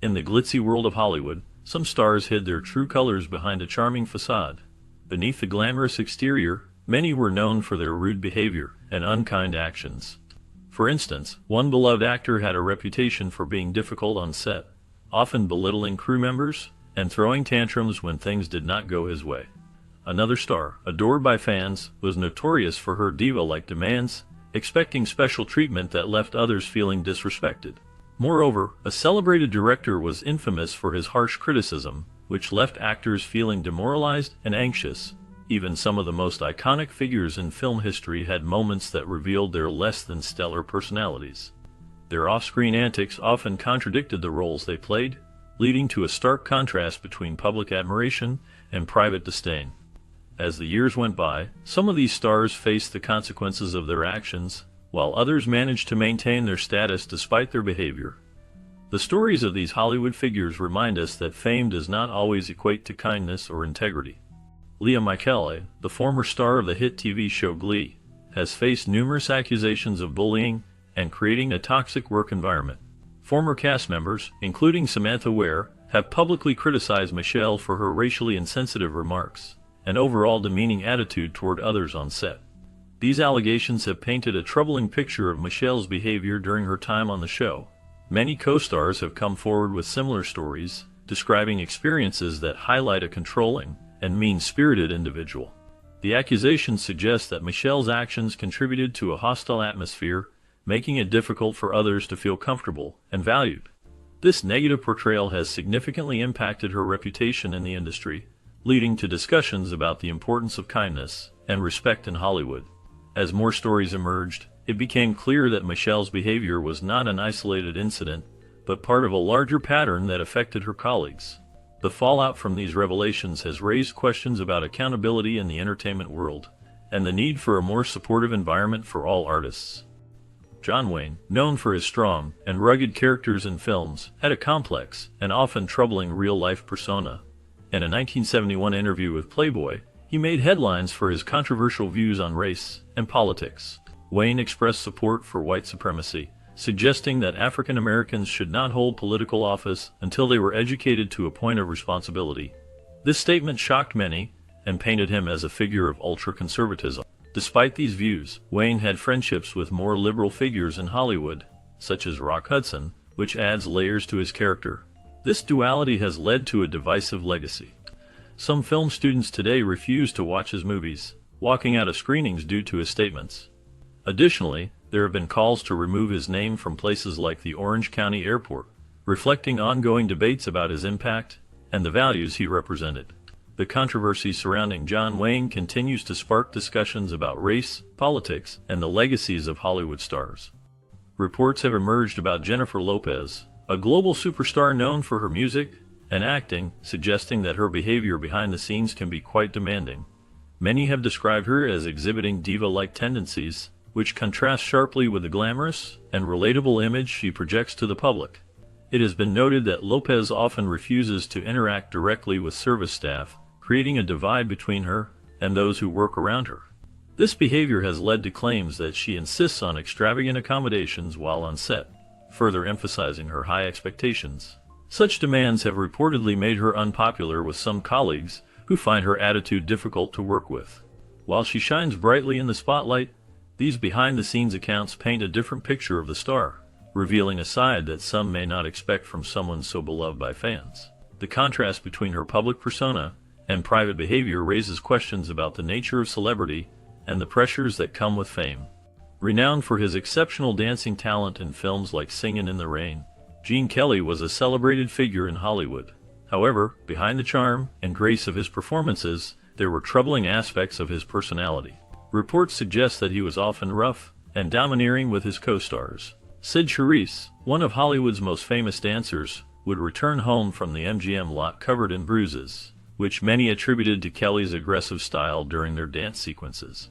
In the glitzy world of Hollywood, some stars hid their true colors behind a charming facade. Beneath the glamorous exterior, many were known for their rude behavior and unkind actions. For instance, one beloved actor had a reputation for being difficult on set, often belittling crew members and throwing tantrums when things did not go his way. Another star, adored by fans, was notorious for her diva-like demands, expecting special treatment that left others feeling disrespected. Moreover, a celebrated director was infamous for his harsh criticism, which left actors feeling demoralized and anxious. Even some of the most iconic figures in film history had moments that revealed their less than stellar personalities. Their off-screen antics often contradicted the roles they played, leading to a stark contrast between public admiration and private disdain. As the years went by, some of these stars faced the consequences of their actions, while others managed to maintain their status despite their behavior. The stories of these Hollywood figures remind us that fame does not always equate to kindness or integrity. Lea Michele, the former star of the hit TV show Glee, has faced numerous accusations of bullying and creating a toxic work environment. Former cast members, including Samantha Ware, have publicly criticized Michele for her racially insensitive remarks and overall demeaning attitude toward others on set. These allegations have painted a troubling picture of Michele's behavior during her time on the show. Many co-stars have come forward with similar stories, describing experiences that highlight a controlling and mean-spirited individual. The accusations suggest that Michele's actions contributed to a hostile atmosphere, making it difficult for others to feel comfortable and valued. This negative portrayal has significantly impacted her reputation in the industry, leading to discussions about the importance of kindness and respect in Hollywood. As more stories emerged, it became clear that Michele's behavior was not an isolated incident, but part of a larger pattern that affected her colleagues. The fallout from these revelations has raised questions about accountability in the entertainment world, and the need for a more supportive environment for all artists. John Wayne, known for his strong and rugged characters in films, had a complex and often troubling real-life persona. In a 1971 interview with Playboy, he made headlines for his controversial views on race and politics. Wayne expressed support for white supremacy, suggesting that African Americans should not hold political office until they were educated to a point of responsibility. This statement shocked many and painted him as a figure of ultra-conservatism. Despite these views, Wayne had friendships with more liberal figures in Hollywood, such as Rock Hudson, which adds layers to his character. This duality has led to a divisive legacy. Some film students today refuse to watch his movies, walking out of screenings due to his statements. Additionally, there have been calls to remove his name from places like the Orange County Airport, reflecting ongoing debates about his impact and the values he represented. The controversy surrounding John Wayne continues to spark discussions about race, politics, and the legacies of Hollywood stars. Reports have emerged about Jennifer Lopez, a global superstar known for her music and acting, suggesting that her behavior behind the scenes can be quite demanding. Many have described her as exhibiting diva-like tendencies, which contrast sharply with the glamorous and relatable image she projects to the public. It has been noted that Lopez often refuses to interact directly with service staff, creating a divide between her and those who work around her. This behavior has led to claims that she insists on extravagant accommodations while on set, further emphasizing her high expectations. Such demands have reportedly made her unpopular with some colleagues who find her attitude difficult to work with. While she shines brightly in the spotlight, these behind-the-scenes accounts paint a different picture of the star, revealing a side that some may not expect from someone so beloved by fans. The contrast between her public persona and private behavior raises questions about the nature of celebrity and the pressures that come with fame. Renowned for his exceptional dancing talent in films like Singin' in the Rain, Gene Kelly was a celebrated figure in Hollywood. However, behind the charm and grace of his performances, there were troubling aspects of his personality. Reports suggest that he was often rough and domineering with his co-stars. Sid Charisse, one of Hollywood's most famous dancers, would return home from the MGM lot covered in bruises, which many attributed to Kelly's aggressive style during their dance sequences.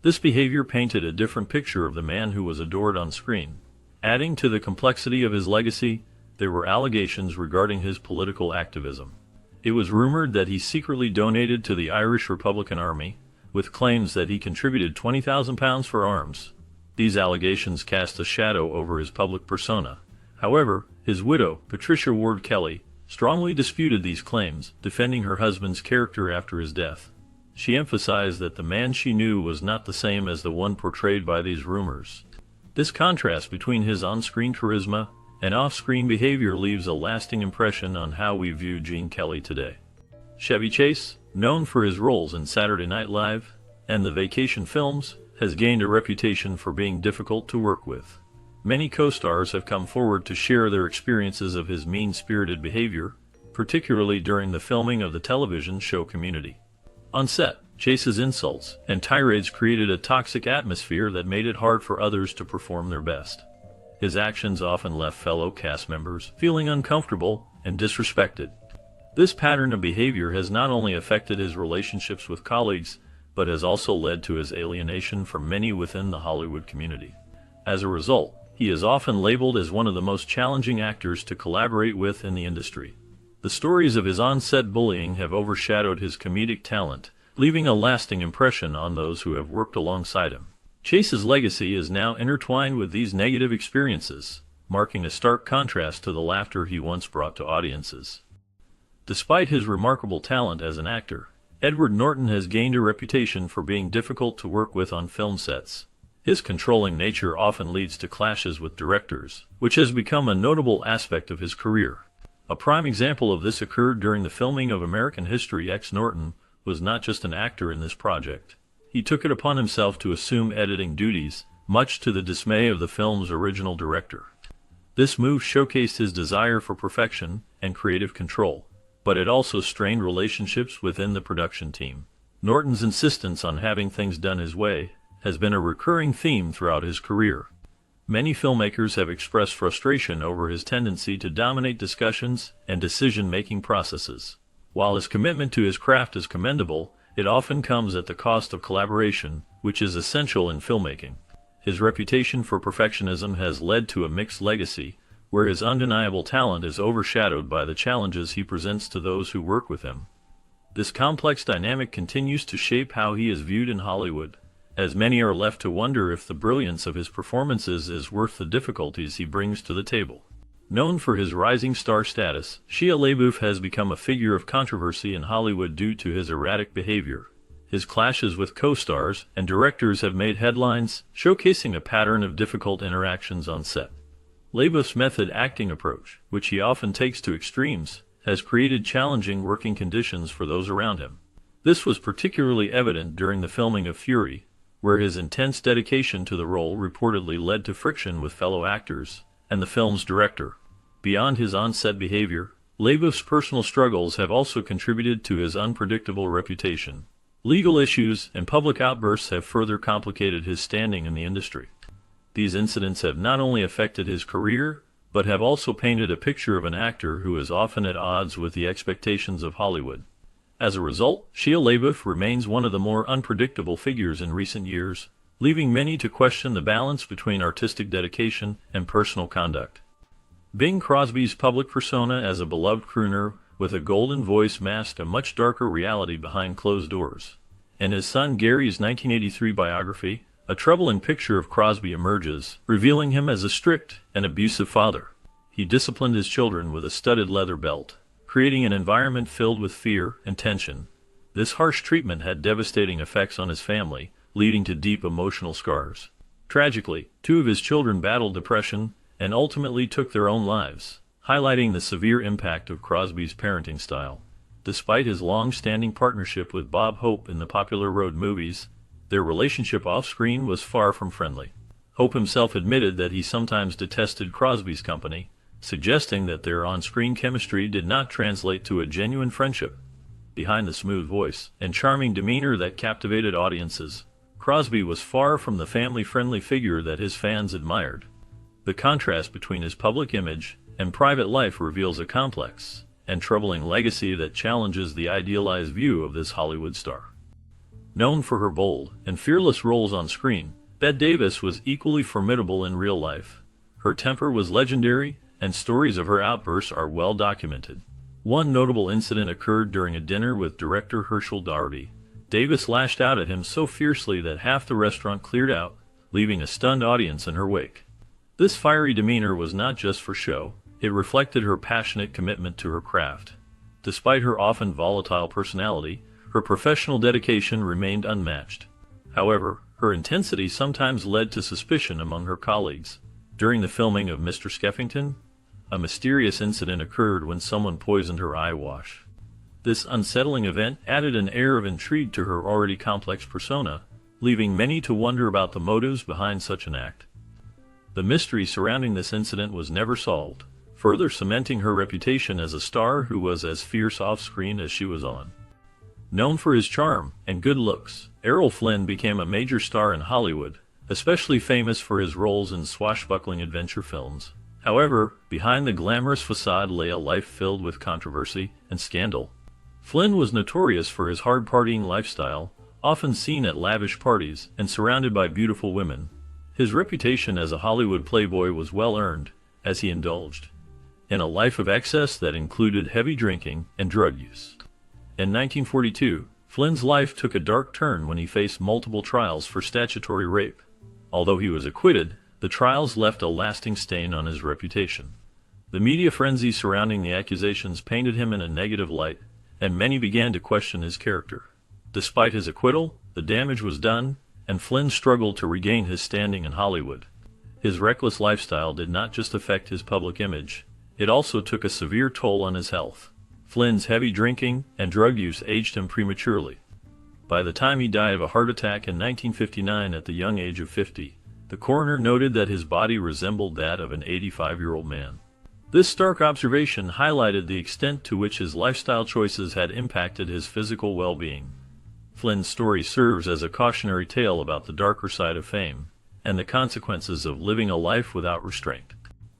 This behavior painted a different picture of the man who was adored on screen. Adding to the complexity of his legacy, there were allegations regarding his political activism. It was rumored that he secretly donated to the Irish Republican Army, with claims that he contributed £20,000 for arms. These allegations cast a shadow over his public persona. However, His widow, Patricia Ward Kelly, strongly disputed these claims, defending her husband's character after his death. She emphasized that the man she knew was not the same as the one portrayed by these rumors. This contrast between his on-screen charisma and off-screen behavior leaves a lasting impression on how we view Gene Kelly today. Chevy Chase, known for his roles in Saturday Night Live and the Vacation films, has gained a reputation for being difficult to work with. Many co-stars have come forward to share their experiences of his mean-spirited behavior, particularly during the filming of the television show Community. On set, Chase's insults and tirades created a toxic atmosphere that made it hard for others to perform their best. His actions often left fellow cast members feeling uncomfortable and disrespected. This pattern of behavior has not only affected his relationships with colleagues, but has also led to his alienation from many within the Hollywood community. As a result, he is often labeled as one of the most challenging actors to collaborate with in the industry. The stories of his on-set bullying have overshadowed his comedic talent, leaving a lasting impression on those who have worked alongside him. Chase's legacy is now intertwined with these negative experiences, marking a stark contrast to the laughter he once brought to audiences. Despite his remarkable talent as an actor, Edward Norton has gained a reputation for being difficult to work with on film sets. His controlling nature often leads to clashes with directors, which has become a notable aspect of his career. A prime example of this occurred during the filming of American History X. Norton was not just an actor in this project. He took it upon himself to assume editing duties, much to the dismay of the film's original director. This move showcased his desire for perfection and creative control, but it also strained relationships within the production team. Norton's insistence on having things done his way has been a recurring theme throughout his career. Many filmmakers have expressed frustration over his tendency to dominate discussions and decision-making processes. While his commitment to his craft is commendable, it often comes at the cost of collaboration, which is essential in filmmaking. His reputation for perfectionism has led to a mixed legacy, where his undeniable talent is overshadowed by the challenges he presents to those who work with him. This complex dynamic continues to shape how he is viewed in Hollywood, as many are left to wonder if the brilliance of his performances is worth the difficulties he brings to the table. Known for his rising star status, Shia LaBeouf has become a figure of controversy in Hollywood due to his erratic behavior. His clashes with co-stars and directors have made headlines, showcasing a pattern of difficult interactions on set. LaBeouf's method acting approach, which he often takes to extremes, has created challenging working conditions for those around him. This was particularly evident during the filming of Fury, where his intense dedication to the role reportedly led to friction with fellow actors and the film's director. Beyond his on-set behavior, LaBeouf's personal struggles have also contributed to his unpredictable reputation. Legal issues and public outbursts have further complicated his standing in the industry. These incidents have not only affected his career, but have also painted a picture of an actor who is often at odds with the expectations of Hollywood. As a result, Shia LaBeouf remains one of the more unpredictable figures in recent years, leaving many to question the balance between artistic dedication and personal conduct. Bing Crosby's public persona as a beloved crooner with a golden voice masked a much darker reality behind closed doors. In his son Gary's 1983 biography, a troubling picture of Crosby emerges, revealing him as a strict and abusive father. He disciplined his children with a studded leather belt, creating an environment filled with fear and tension. This harsh treatment had devastating effects on his family, leading to deep emotional scars. Tragically, 2 of his children battled depression and ultimately took their own lives, highlighting the severe impact of Crosby's parenting style. Despite his long-standing partnership with Bob Hope in the popular road movies, their relationship off-screen was far from friendly. Hope himself admitted that he sometimes detested Crosby's company, suggesting that their on-screen chemistry did not translate to a genuine friendship. Behind the smooth voice and charming demeanor that captivated audiences, Crosby was far from the family-friendly figure that his fans admired. The contrast between his public image and private life reveals a complex and troubling legacy that challenges the idealized view of this Hollywood star. Known for her bold and fearless roles on screen, Bette Davis was equally formidable in real life. Her temper was legendary, and stories of her outbursts are well documented. One notable incident occurred during a dinner with director Herschel Daugherty. Davis lashed out at him so fiercely that half the restaurant cleared out, leaving a stunned audience in her wake. This fiery demeanor was not just for show, It reflected her passionate commitment to her craft. Despite her often volatile personality, her professional dedication remained unmatched. However, her intensity sometimes led to suspicion among her colleagues. During the filming of Mr. Skeffington, a mysterious incident occurred when someone poisoned her eye wash. This unsettling event added an air of intrigue to her already complex persona, leaving many to wonder about the motives behind such an act. The mystery surrounding this incident was never solved, further cementing her reputation as a star who was as fierce off-screen as she was on. Known for his charm and good looks, Errol Flynn became a major star in Hollywood, especially famous for his roles in swashbuckling adventure films. However, behind the glamorous facade lay a life filled with controversy and scandal. Flynn was notorious for his hard-partying lifestyle, often seen at lavish parties and surrounded by beautiful women. His reputation as a Hollywood playboy was well-earned, as he indulged in a life of excess that included heavy drinking and drug use. In 1942, Flynn's life took a dark turn when he faced multiple trials for statutory rape. Although he was acquitted, the trials left a lasting stain on his reputation. The media frenzy surrounding the accusations painted him in a negative light, and many began to question his character. Despite his acquittal, the damage was done, and Flynn struggled to regain his standing in Hollywood. His reckless lifestyle did not just affect his public image, it also took a severe toll on his health. Flynn's heavy drinking and drug use aged him prematurely. By the time he died of a heart attack in 1959 at the young age of 50, the coroner noted that his body resembled that of an 85-year-old man. This stark observation highlighted the extent to which his lifestyle choices had impacted his physical well-being. Flynn's story serves as a cautionary tale about the darker side of fame and the consequences of living a life without restraint.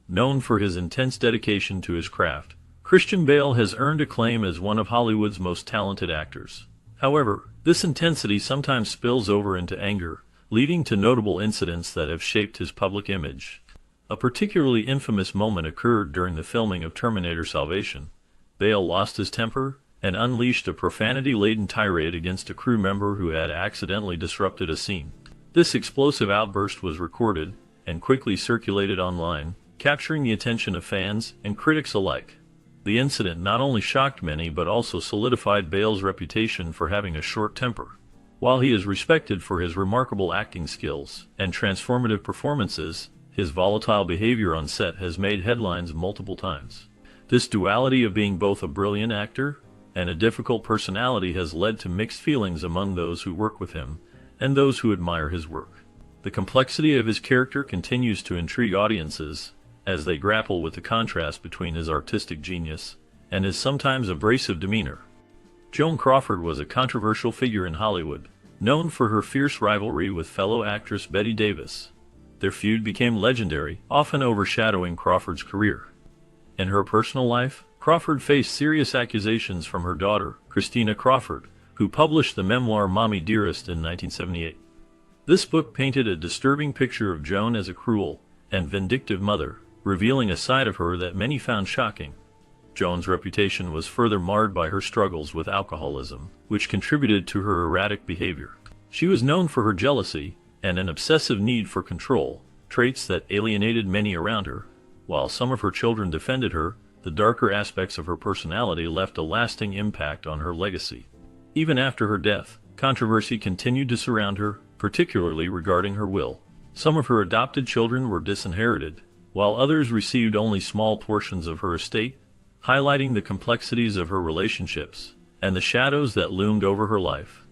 Known for his intense dedication to his craft, Christian Bale has earned acclaim as one of Hollywood's most talented actors. However, this intensity sometimes spills over into anger, leading to notable incidents that have shaped his public image. A particularly infamous moment occurred during the filming of Terminator Salvation. Bale lost his temper and unleashed a profanity-laden tirade against a crew member who had accidentally disrupted a scene. This explosive outburst was recorded and quickly circulated online, capturing the attention of fans and critics alike. The incident not only shocked many but also solidified Bale's reputation for having a short temper. While he is respected for his remarkable acting skills and transformative performances, his volatile behavior on set has made headlines multiple times. This duality of being both a brilliant actor and a difficult personality has led to mixed feelings among those who work with him and those who admire his work. The complexity of his character continues to intrigue audiences as they grapple with the contrast between his artistic genius and his sometimes abrasive demeanor. Joan Crawford was a controversial figure in Hollywood, known for her fierce rivalry with fellow actress Bette Davis. Their feud became legendary, often overshadowing Crawford's career. In her personal life, Crawford faced serious accusations from her daughter, Christina Crawford, who published the memoir Mommy Dearest in 1978. This book painted a disturbing picture of Joan as a cruel and vindictive mother, revealing a side of her that many found shocking. Joan's reputation was further marred by her struggles with alcoholism, which contributed to her erratic behavior. She was known for her jealousy and an obsessive need for control, traits that alienated many around her. While some of her children defended her, the darker aspects of her personality left a lasting impact on her legacy. Even after her death, controversy continued to surround her, particularly regarding her will. Some of her adopted children were disinherited, while others received only small portions of her estate, highlighting the complexities of her relationships and the shadows that loomed over her life.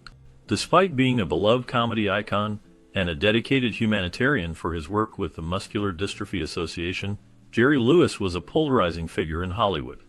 Despite being a beloved comedy icon and a dedicated humanitarian for his work with the Muscular Dystrophy Association, Jerry Lewis was a polarizing figure in Hollywood.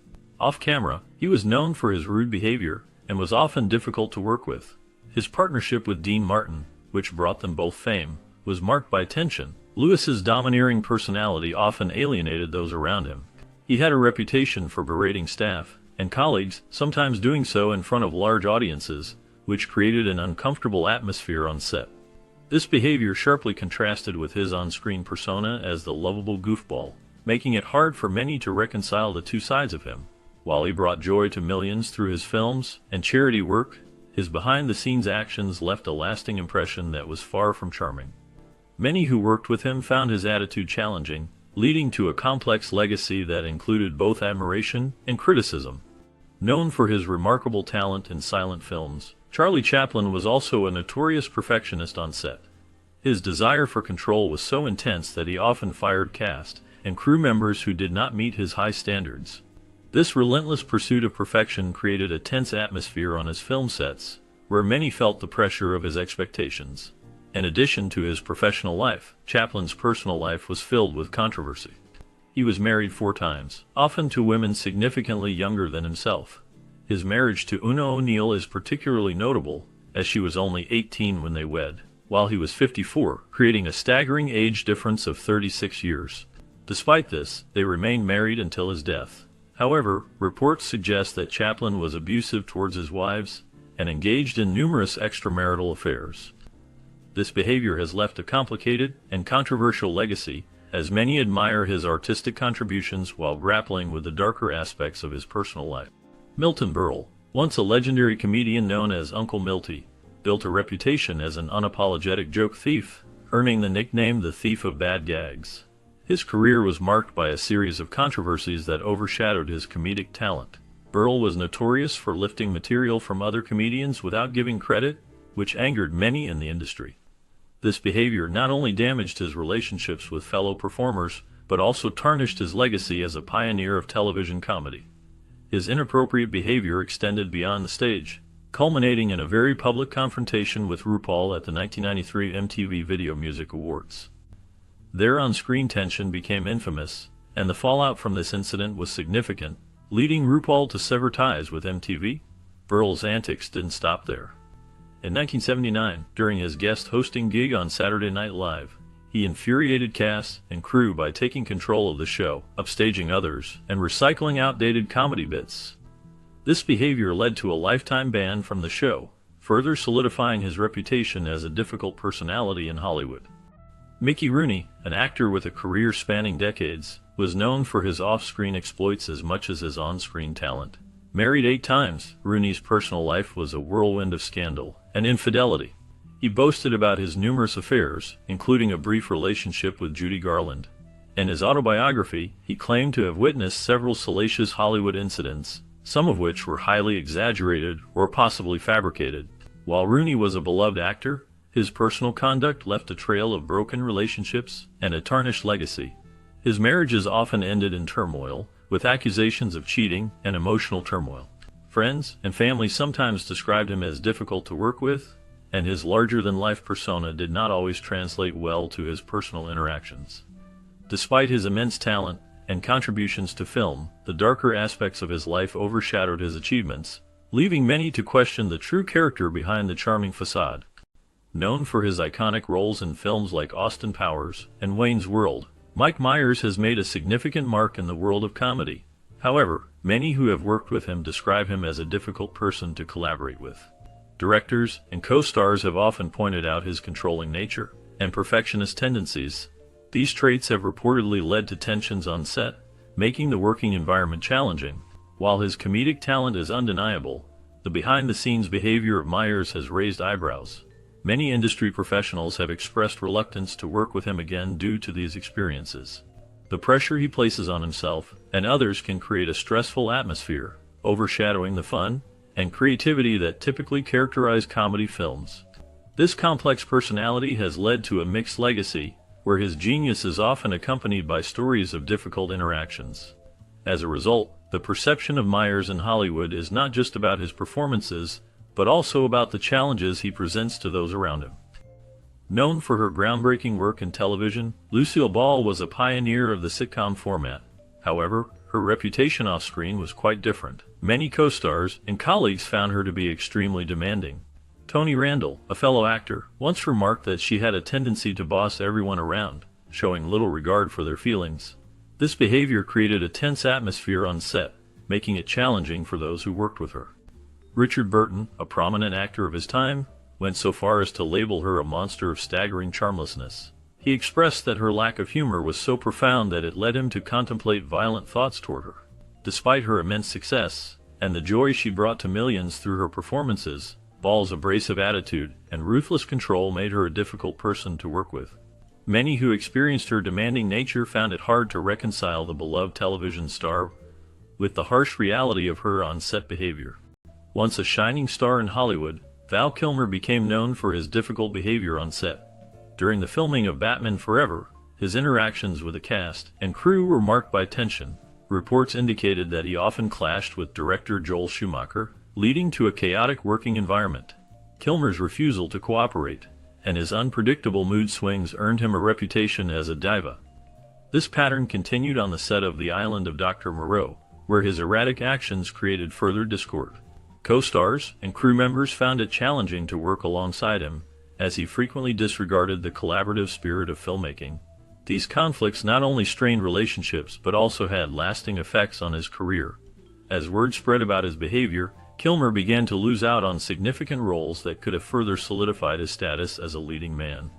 Off-camera, he was known for his rude behavior and was often difficult to work with. His partnership with Dean Martin, which brought them both fame, was marked by tension. Lewis's domineering personality often alienated those around him. He had a reputation for berating staff and colleagues, sometimes doing so in front of large audiences, which created an uncomfortable atmosphere on set. This behavior sharply contrasted with his on-screen persona as the lovable goofball, making it hard for many to reconcile the two sides of him. While he brought joy to millions through his films and charity work, his behind-the-scenes actions left a lasting impression that was far from charming. Many who worked with him found his attitude challenging, leading to a complex legacy that included both admiration and criticism. Known for his remarkable talent in silent films, Charlie Chaplin was also a notorious perfectionist on set. His desire for control was so intense that he often fired cast and crew members who did not meet his high standards. This relentless pursuit of perfection created a tense atmosphere on his film sets, where many felt the pressure of his expectations. In addition to his professional life, Chaplin's personal life was filled with controversy. He was married 4 times, often to women significantly younger than himself. His marriage to Una O'Neill is particularly notable, as she was only 18 when they wed, while he was 54, creating a staggering age difference of 36 years. Despite this, they remained married until his death. However, reports suggest that Chaplin was abusive towards his wives and engaged in numerous extramarital affairs. This behavior has left a complicated and controversial legacy, as many admire his artistic contributions while grappling with the darker aspects of his personal life. Milton Berle, once a legendary comedian known as Uncle Milty, built a reputation as an unapologetic joke thief, earning the nickname the Thief of Bad Gags. His career was marked by a series of controversies that overshadowed his comedic talent. Berle was notorious for lifting material from other comedians without giving credit, which angered many in the industry. This behavior not only damaged his relationships with fellow performers, but also tarnished his legacy as a pioneer of television comedy. His inappropriate behavior extended beyond the stage, culminating in a very public confrontation with RuPaul at the 1993 MTV Video Music Awards. Their on-screen tension became infamous, and the fallout from this incident was significant, leading RuPaul to sever ties with MTV. Berle's antics didn't stop there. In 1979, during his guest hosting gig on Saturday Night Live, he infuriated cast and crew by taking control of the show, upstaging others, and recycling outdated comedy bits. This behavior led to a lifetime ban from the show, further solidifying his reputation as a difficult personality in Hollywood. Mickey Rooney, an actor with a career spanning decades, was known for his off-screen exploits as much as his on-screen talent. Married 8 times, Rooney's personal life was a whirlwind of scandal and infidelity. He boasted about his numerous affairs, including a brief relationship with Judy Garland. In his autobiography, he claimed to have witnessed several salacious Hollywood incidents, some of which were highly exaggerated or possibly fabricated. While Rooney was a beloved actor, his personal conduct left a trail of broken relationships and a tarnished legacy. His marriages often ended in turmoil, with accusations of cheating and emotional turmoil. Friends and family sometimes described him as difficult to work with, and his larger-than-life persona did not always translate well to his personal interactions. Despite his immense talent and contributions to film, the darker aspects of his life overshadowed his achievements, leaving many to question the true character behind the charming facade. Known for his iconic roles in films like Austin Powers and Wayne's World, Mike Myers has made a significant mark in the world of comedy. However, many who have worked with him describe him as a difficult person to collaborate with. Directors and co-stars have often pointed out his controlling nature and perfectionist tendencies. These traits have reportedly led to tensions on set, making the working environment challenging. While his comedic talent is undeniable, the behind-the-scenes behavior of Myers has raised eyebrows. Many industry professionals have expressed reluctance to work with him again due to these experiences. The pressure he places on himself and others can create a stressful atmosphere, overshadowing the fun and creativity that typically characterize comedy films. This complex personality has led to a mixed legacy, where his genius is often accompanied by stories of difficult interactions. As a result, the perception of Myers in Hollywood is not just about his performances, but also about the challenges he presents to those around him. Known for her groundbreaking work in television, Lucille Ball was a pioneer of the sitcom format. However, her reputation off-screen was quite different. Many co-stars and colleagues found her to be extremely demanding. Tony Randall, a fellow actor, once remarked that she had a tendency to boss everyone around, showing little regard for their feelings. This behavior created a tense atmosphere on set, making it challenging for those who worked with her. Richard Burton, a prominent actor of his time, went so far as to label her a monster of staggering charmlessness. He expressed that her lack of humor was so profound that it led him to contemplate violent thoughts toward her. Despite her immense success, and the joy she brought to millions through her performances, Ball's abrasive attitude and ruthless control made her a difficult person to work with. Many who experienced her demanding nature found it hard to reconcile the beloved television star with the harsh reality of her on-set behavior. Once a shining star in Hollywood, Val Kilmer became known for his difficult behavior on set. During the filming of Batman Forever, his interactions with the cast and crew were marked by tension. Reports indicated that he often clashed with director Joel Schumacher, leading to a chaotic working environment. Kilmer's refusal to cooperate and his unpredictable mood swings earned him a reputation as a diva. This pattern continued on the set of The Island of Dr. Moreau, where his erratic actions created further discord. Co-stars and crew members found it challenging to work alongside him, as he frequently disregarded the collaborative spirit of filmmaking. These conflicts not only strained relationships but also had lasting effects on his career. As word spread about his behavior, Kilmer began to lose out on significant roles that could have further solidified his status as a leading man.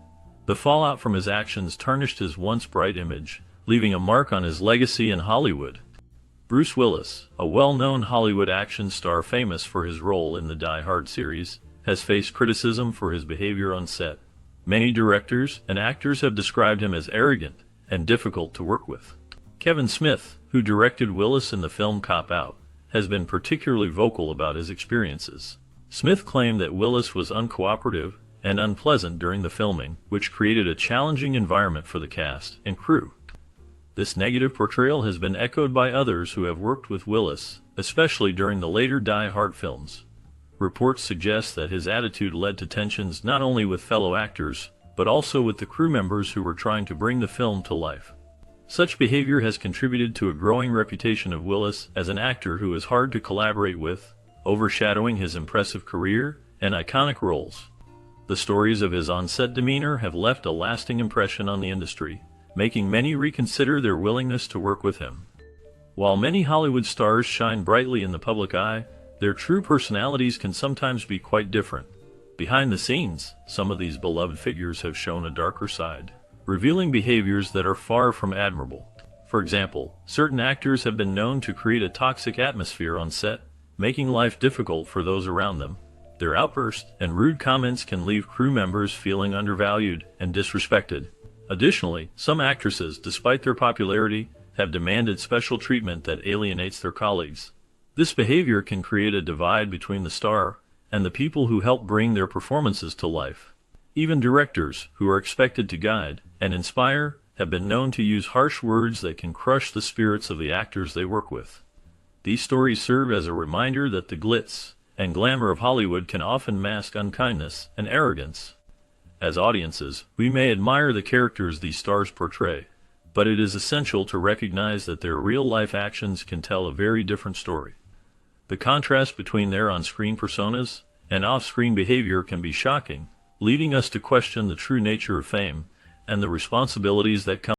The fallout from his actions tarnished his once bright image, leaving a mark on his legacy in Hollywood. Bruce Willis, a well-known Hollywood action star famous for his role in the Die Hard series, has faced criticism for his behavior on set. Many directors and actors have described him as arrogant and difficult to work with. Kevin Smith, who directed Willis in the film Cop Out, has been particularly vocal about his experiences. Smith claimed that Willis was uncooperative and unpleasant during the filming, which created a challenging environment for the cast and crew. This negative portrayal has been echoed by others who have worked with Willis, especially during the later Die Hard films. Reports suggest that his attitude led to tensions not only with fellow actors, but also with the crew members who were trying to bring the film to life. Such behavior has contributed to a growing reputation of Willis as an actor who is hard to collaborate with, overshadowing his impressive career and iconic roles. The stories of his on-set demeanor have left a lasting impression on the industry, making many reconsider their willingness to work with him. While many Hollywood stars shine brightly in the public eye, their true personalities can sometimes be quite different. Behind the scenes, some of these beloved figures have shown a darker side, revealing behaviors that are far from admirable. For example, certain actors have been known to create a toxic atmosphere on set, making life difficult for those around them. Their outbursts and rude comments can leave crew members feeling undervalued and disrespected. Additionally, some actresses, despite their popularity, have demanded special treatment that alienates their colleagues. This behavior can create a divide between the star and the people who help bring their performances to life. Even directors, who are expected to guide and inspire, have been known to use harsh words that can crush the spirits of the actors they work with. These stories serve as a reminder that the glitz and glamour of Hollywood can often mask unkindness and arrogance. As audiences, we may admire the characters these stars portray, but it is essential to recognize that their real-life actions can tell a very different story. The contrast between their on-screen personas and off-screen behavior can be shocking, leading us to question the true nature of fame and the responsibilities that come